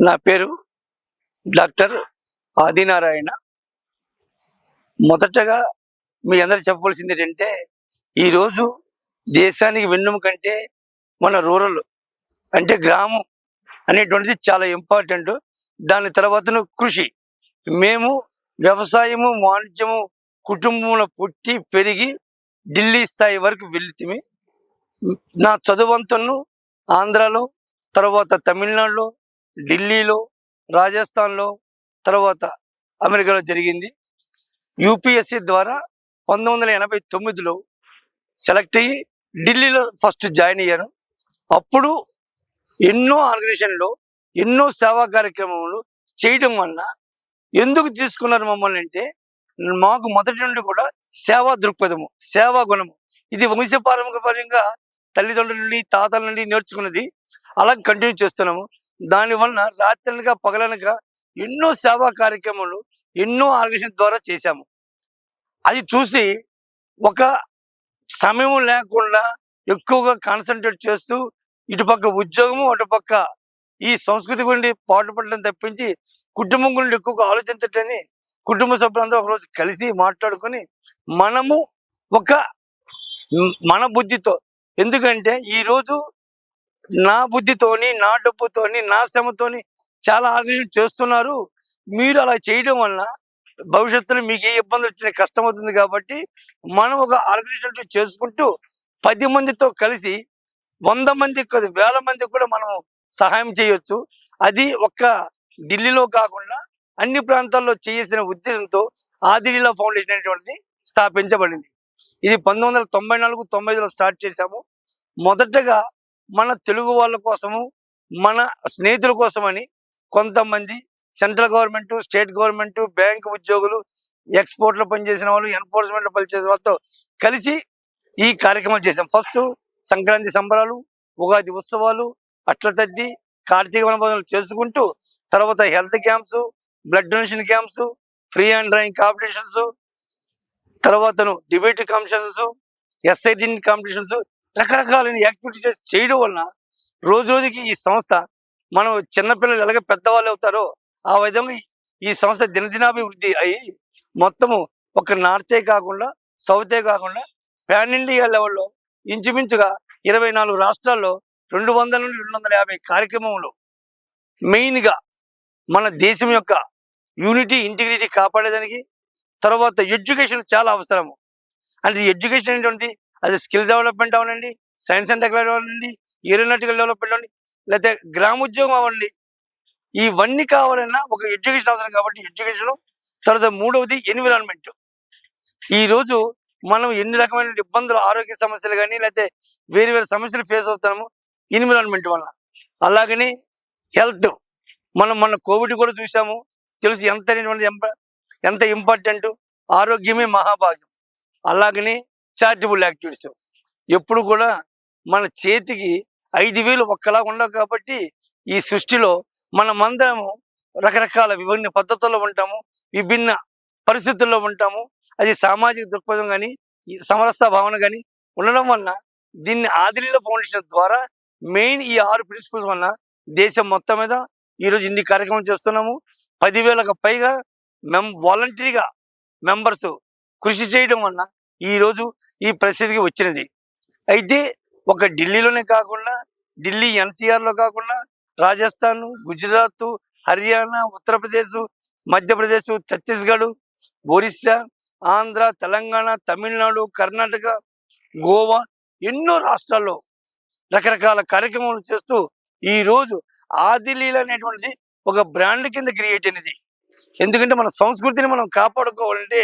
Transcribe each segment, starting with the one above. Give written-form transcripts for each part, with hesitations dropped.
నా పేరు డాక్టర్ ఆదినారాయణ. మొదటగా మీ అందరు చెప్పవలసింది ఏంటంటే, ఈరోజు దేశానికి వెన్నెముక కంటే మన రూరల్ అంటే గ్రామం అనేటువంటిది చాలా ఇంపార్టెంట్. దాని తర్వాతను కృషి. మేము వ్యవసాయము, వాణిజ్యము కుటుంబంలో పుట్టి పెరిగి ఢిల్లీ స్థాయి వరకు వెళ్తిమి. నా చదువంతను ఆంధ్రాలో, తర్వాత తమిళనాడులో, ఢిల్లీలో, రాజస్థాన్లో, తర్వాత అమెరికాలో జరిగింది. యూపీఎస్సీ ద్వారా 1989లో సెలెక్ట్ అయ్యి ఢిల్లీలో ఫస్ట్ జాయిన్ అయ్యాను. అప్పుడు ఎన్నో ఆర్గనైజేషన్లో ఎన్నో సేవా కార్యక్రమాలు చేయడం వల్ల ఎందుకు తీసుకున్నారు మమ్మల్ని అంటే, మాకు మొదటి నుండి కూడా సేవా దృక్పథము, సేవా గుణము, ఇది వంశపారంపర్యంగా తల్లిదండ్రుల నుండి తాతల నుండి నేర్చుకున్నది. అలా కంటిన్యూ చేస్తున్నాము. దానివల్ల రాత్రనగా పగలనగా ఎన్నో సేవా కార్యక్రమాలు ఎన్నో ఆర్గనైజేషన్ ద్వారా చేశాము. అది చూసి ఒక సమయం లేకుండా ఎక్కువగా కాన్సన్ట్రేట్ చేస్తూ ఇటుపక్క ఉద్యోగము, అటుపక్క ఈ సంస్కృతి గురించి పాటుపడడం తప్పించి కుటుంబం గురించి ఎక్కువగా ఆలోచించటని కుటుంబ సభ్యులందరూ ఒకరోజు కలిసి మాట్లాడుకొని మనము ఒక మన బుద్ధితో, ఎందుకంటే ఈరోజు నా బుద్ధితోని, నా డబ్బుతోని, నా శ్రమతోని చాలా ఆర్గనైజేషన్ చేస్తున్నారు. మీరు అలా చేయడం వల్ల భవిష్యత్తులో మీకు ఏ ఇబ్బందులు వచ్చినా కష్టం అవుతుంది. కాబట్టి మనం ఒక ఆర్గనైజేషన్ చేసుకుంటూ 10 మందితో కలిసి 100 మందికి కాదు, 1000 మందికి కూడా మనం సహాయం చేయొచ్చు. అది ఒక్క ఢిల్లీలో కాకుండా అన్ని ప్రాంతాల్లో చేసిన ఉద్దేశంతో ఆదిలీలా ఫౌండేషన్ అనేటువంటిది స్థాపించబడింది. ఇది 1994-95లో స్టార్ట్ చేశాము. మొదటగా మన తెలుగు వాళ్ళ కోసము, మన స్నేహితుల కోసమని కొంతమంది central government, state government, bank ఉద్యోగులు, ఎక్స్పోర్ట్లో పనిచేసిన వాళ్ళు, ఎన్ఫోర్స్మెంట్లో పనిచేసిన వాళ్ళతో కలిసి ఈ కార్యక్రమాలు చేశాం. ఫస్ట్ సంక్రాంతి సంబరాలు, ఉగాది ఉత్సవాలు, అట్ల తద్ది, కార్తీక వనభోజనాలు చేసుకుంటూ తర్వాత health camps, blood donation camps, free and drawing competitions, తర్వాతను డిబేట్ కాంపిటీషన్స్, ఎస్ఐటి కాంపిటీషన్స్, రకరకాలైన యాక్టివిటీస్ చేయడం వలన రోజు రోజుకి ఈ సంస్థ, మనం చిన్నపిల్లలు ఎలాగ పెద్దవాళ్ళు అవుతారో ఆ విధంగా ఈ సంస్థ దినదినాభివృద్ధి అయ్యి మొత్తము ఒక నార్తే కాకుండా సౌతే కాకుండా పాన్ ఇండియా లెవెల్లో ఇంచుమించుగా 24 రాష్ట్రాల్లో 200 నుండి 250 కార్యక్రమంలో మెయిన్గా మన దేశం యొక్క యూనిటీ, ఇంటిగ్రిటీ కాపాడేదానికి, తర్వాత ఎడ్యుకేషన్ చాలా అవసరము. అంటే ఎడ్యుకేషన్ ఏంటంటే అది స్కిల్స్ డెవలప్మెంట్ అవ్వనండి, సైన్స్ అండ్ టెక్నాలజీ అవ్వండి, ఏరోనాటికల్ డెవలప్మెంట్ అవ్వండి, లేకపోతే గ్రామోద్యోగం అవ్వండి, ఇవన్నీ కావాలన్నా ఒక ఎడ్యుకేషన్ అవసరం. కాబట్టి ఎడ్యుకేషను. తర్వాత మూడవది ఎన్విరాన్మెంట్. ఈరోజు మనం ఎన్ని రకమైన ఇబ్బందులు, ఆరోగ్య సమస్యలు కానీ లేకపోతే వేరు వేరు సమస్యలు ఫేస్ అవుతాము ఎన్విరాన్మెంట్ వల్ల. అలాగని హెల్త్, మన కోవిడ్ కూడా చూసాము, తెలుసు ఎంత ఇంపార్టెంట్. ఆరోగ్యమే మహాభాగ్యం. అలాగని చారిటబుల్ యాక్టివిటీస్ ఎప్పుడు కూడా మన చేతికి 5,000 ఒక్కలా ఉండవు. కాబట్టి ఈ సృష్టిలో మనమందరము రకరకాల విభిన్న పద్ధతుల్లో ఉంటాము, విభిన్న పరిస్థితుల్లో ఉంటాము. అది సామాజిక దృక్పథం కానీ సమరసత భావన కానీ ఉండడం వలన దీన్ని ఆదిలీలా ఫౌండేషన్ ద్వారా మెయిన్ ఈ 6 ప్రిన్సిపల్స్ వలన దేశం మొత్తం మీద ఈరోజు ఇన్ని కార్యక్రమాలు చేస్తున్నాము. 10,000కు పైగా వాలంటరీగా మెంబర్స్ కృషి చేయడం వలన ఈరోజు ఈ పరిస్థితికి వచ్చినది. అయితే ఒక ఢిల్లీలోనే కాకుండా, ఢిల్లీ ఎన్సీఆర్లో కాకుండా రాజస్థాన్, గుజరాత్, హర్యానా, ఉత్తరప్రదేశ్, మధ్యప్రదేశ్, ఛత్తీస్గఢ్, ఒరిస్సా, ఆంధ్ర, తెలంగాణ, తమిళనాడు, కర్ణాటక, గోవా, ఎన్నో రాష్ట్రాల్లో రకరకాల కార్యక్రమాలు చేస్తూ ఈరోజు ఆదిలీలా అనేటువంటిది ఒక బ్రాండ్ కింద క్రియేట్ అయినది. ఎందుకంటే మన సంస్కృతిని మనం కాపాడుకోవాలంటే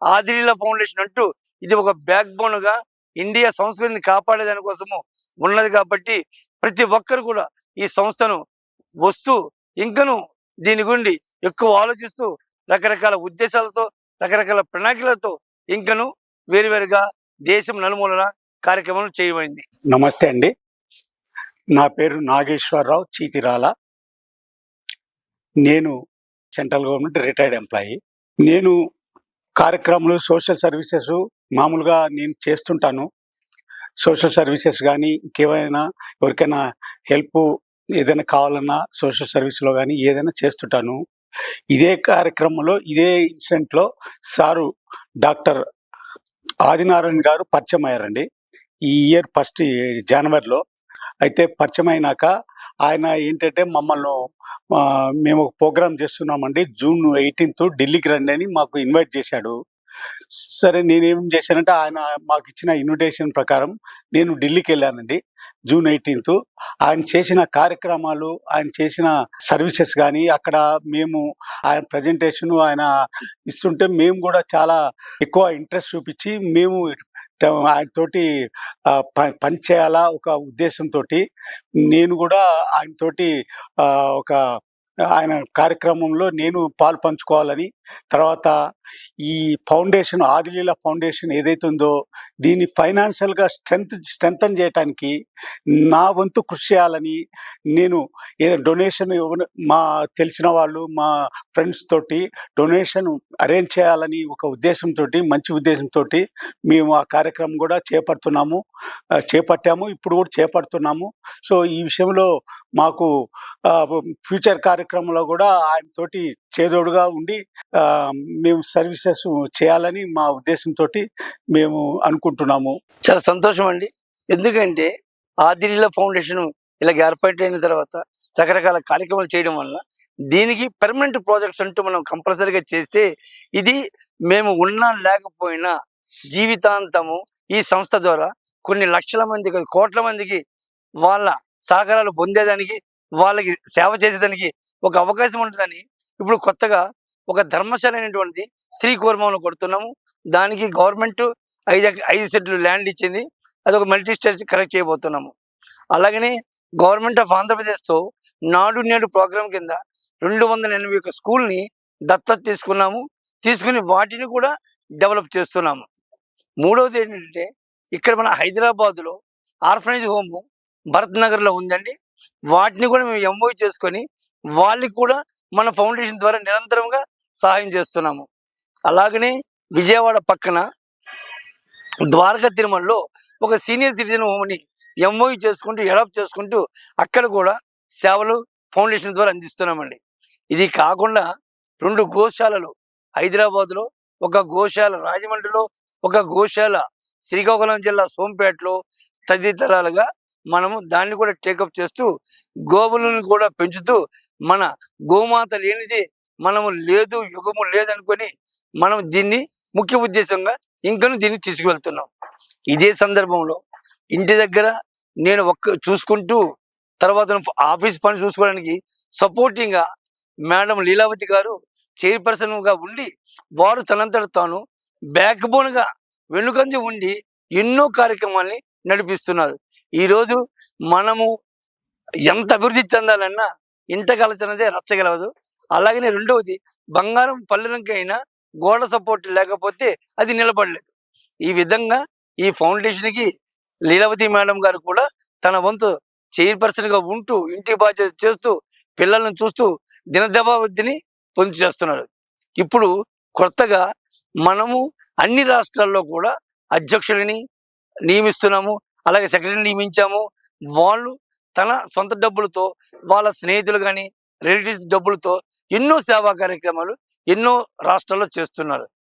ఆదిలీలా ఫౌండేషన్ అంటూ ఇది ఒక బ్యాక్ బోన్గా ఇండియా సంస్కృతిని కాపాడేదాని కోసము ఉన్నది. కాబట్టి ప్రతి ఒక్కరు కూడా ఈ సంస్థను వస్తూ ఇంకను దీని గురించి ఎక్కువ ఆలోచిస్తూ రకరకాల ఉద్దేశాలతో, రకరకాల ప్రణాళికలతో ఇంకను వేరువేరుగా దేశం నలుమూలన కార్యక్రమాలు చేయబడింది. నమస్తే అండి, నా పేరు నాగేశ్వరరావు చీతిరాల. నేను సెంట్రల్ గవర్నమెంట్ రిటైర్డ్ ఎంప్లాయీ. నేను కార్యక్రమాలు, సోషల్ సర్వీసెస్ మామూలుగా నేను చేస్తుంటాను. సోషల్ సర్వీసెస్ కానీ ఇంకేమైనా ఎవరికైనా హెల్ప్ ఏదైనా కావాలన్నా సోషల్ సర్వీస్‌లో గాని ఏదైనా చేస్తుంటాను. ఇదే కార్యక్రమంలో ఇదే ఇన్సిడెంట్‌లో సారు డాక్టర్ ఆదినారాయణ గారు పరిచయమయ్యారండి. ఈ ఇయర్ ఫస్ట్ జనవరిలో. అయితే పరిచయమైనాక ఆయన ఏంటంటే మేము ఒక ప్రోగ్రామ్ చేస్తున్నామండి. జూన్ 18 ఢిల్లీకి రండి అని మాకు ఇన్వైట్ చేశాడు. సరే నేనేం చేశానంటే ఆయన మాకిచ్చిన ఇన్విటేషన్ ప్రకారం నేను ఢిల్లీకెళ్ళానండి. జూన్ 18 ఆయన చేసిన కార్యక్రమాలు, ఆయన చేసిన సర్వీసెస్ గానీ, అక్కడ మేము ఆయన ప్రజెంటేషను ఆయన ఇస్తుంటే మేము గూడా చాలా ఎక్కువ ఇంట్రెస్ట్ చూపిచ్చి మేము ఆయనతోటి పని చేయాలా ఒక ఉద్దేశంతోటి నేను గూడా ఆయనతోటి ఒక ఆయన కార్యక్రమంలో నేను పాలు పంచుకోవాలని, తర్వాత ఈ ఫౌండేషన్ ఆదిలీల ఫౌండేషన్ ఏదైతే ఉందో దీన్ని ఫైనాన్షియల్‌గా స్ట్రెంథెన్ చేయటానికి నా వంతు కృషి చేయాలని నేను డొనేషన్ మా తెలిసిన వాళ్ళు, మా ఫ్రెండ్స్ తోటి డొనేషన్ అరేంజ్ చేయాలని ఒక ఉద్దేశంతోటి, మంచి ఉద్దేశంతోటి మేము ఆ కార్యక్రమం గూడా చేపట్టాము. ఇప్పుడు గూడా చేపడుతున్నాము. సో, ఈ విషయంలో మాకు ఫ్యూచర్ కార్యక్రమంలో గూడా ఆయనతోటి చేదోడుగా ఉండి మేము సర్వీసెస్ చేయాలని మా ఉద్దేశంతోటి మేము అనుకుంటున్నాము. చాలా సంతోషం అండి. ఎందుకంటే ఆదిలీల ఫౌండేషన్ ఇలాగ ఏర్పాటైన తర్వాత రకరకాల కార్యక్రమాలు చేయడం వల్ల దీనికి పర్మనెంట్ ప్రాజెక్ట్స్ అంటూ మనం కంపల్సరీగా చేస్తే ఇది మేము ఉన్నా లేకపోయినా జీవితాంతము ఈ సంస్థ ద్వారా కొన్ని లక్షల మంది కోట్ల మందికి వాళ్ళ సహకారాలు పొందేదానికి, వాళ్ళకి సేవ చేసేదానికి ఒక అవకాశం ఉంటుందని ఇప్పుడు కొత్తగా ఒక ధర్మశాల అనేటువంటిది శ్రీకూర్మంలో కొడుతున్నాము. దానికి గవర్నమెంట్ 5 సెంట్లు ల్యాండ్ ఇచ్చింది. అదొక మల్టీ స్టేజ్ కరెక్ట్ చేయబోతున్నాము. అలాగనే గవర్నమెంట్ ఆఫ్ ఆంధ్రప్రదేశ్తో నాడు నేడు ప్రోగ్రాం కింద 281 స్కూల్ని దత్తత తీసుకుని వాటిని కూడా డెవలప్ చేస్తున్నాము. మూడవది ఏంటంటే ఇక్కడ మన హైదరాబాద్లో ఆర్ఫనైజ్ హోమ్ భరత్ నగర్లో ఉందండి. వాటిని కూడా మేము ఎంఓయూ చేసుకొని వాళ్ళకి కూడా మన ఫౌండేషన్ ద్వారా నిరంతరంగా సహాయం చేస్తున్నాము. అలాగనే విజయవాడ పక్కన ద్వారకా తిరుమలలో ఒక సీనియర్ సిటిజన్ హోమ్ని ఎంఓయూ చేసుకుంటూ అడాప్ట్ చేసుకుంటూ అక్కడ కూడా సేవలు ఫౌండేషన్ ద్వారా అందిస్తున్నామండి. ఇది కాకుండా 2 గోశాలలు హైదరాబాద్లో, ఒక గోశాల రాజమండ్రిలో, ఒక గోశాల శ్రీకాకుళం జిల్లా సోంపేటలో తదితరాలుగా మనము దాన్ని కూడా టేకప్ చేస్తూ గోవులను కూడా పెంచుతూ మన గోమాత లేనిది మనము లేదు, యుగము లేదనుకొని మనం దీన్ని ముఖ్య ఉద్దేశంగా ఇంకను దీన్ని తీసుకువెళ్తున్నాం. ఇదే సందర్భంలో ఇంటి దగ్గర నేను చూసుకుంటూ తర్వాత ఆఫీస్ పని చూసుకోవడానికి సపోర్టింగ్గా మేడం లీలావతి గారు చైర్పర్సన్గా ఉండి వారు తనంతట తాను బ్యాక్ బోన్గా వెనుకంజ ఉండి ఎన్నో కార్యక్రమాల్ని నడిపిస్తున్నారు. ఈరోజు మనము ఎంత అభివృద్ధి చెందాలన్నా ఇంట కలచనదే రచ్చగలవదు. అలాగనే రెండవది బంగారం పల్లెలంకైనా గోడ సపోర్ట్ లేకపోతే అది నిలబడలేదు. ఈ విధంగా ఈ ఫౌండేషన్కి లీలావతి మేడం గారు కూడా తన వంతు చైర్పర్సన్గా ఉంటూ ఇంటి బాధ్యత చేస్తూ పిల్లలను చూస్తూ దినదభావృద్ధిని పొంది చేస్తున్నారు. ఇప్పుడు కొత్తగా మనము అన్ని రాష్ట్రాల్లో కూడా అధ్యక్షులని నియమిస్తున్నాము, అలాగే సెక్రటరీని నియమించాము. వాళ్ళు తన సొంత డబ్బులతో, వాళ్ళ స్నేహితులు కానీ రిలేటివ్స్ డబ్బులతో ఎన్నో సేవా కార్యక్రమాలు ఎన్నో రాష్ట్రాల్లో చేస్తున్నారు.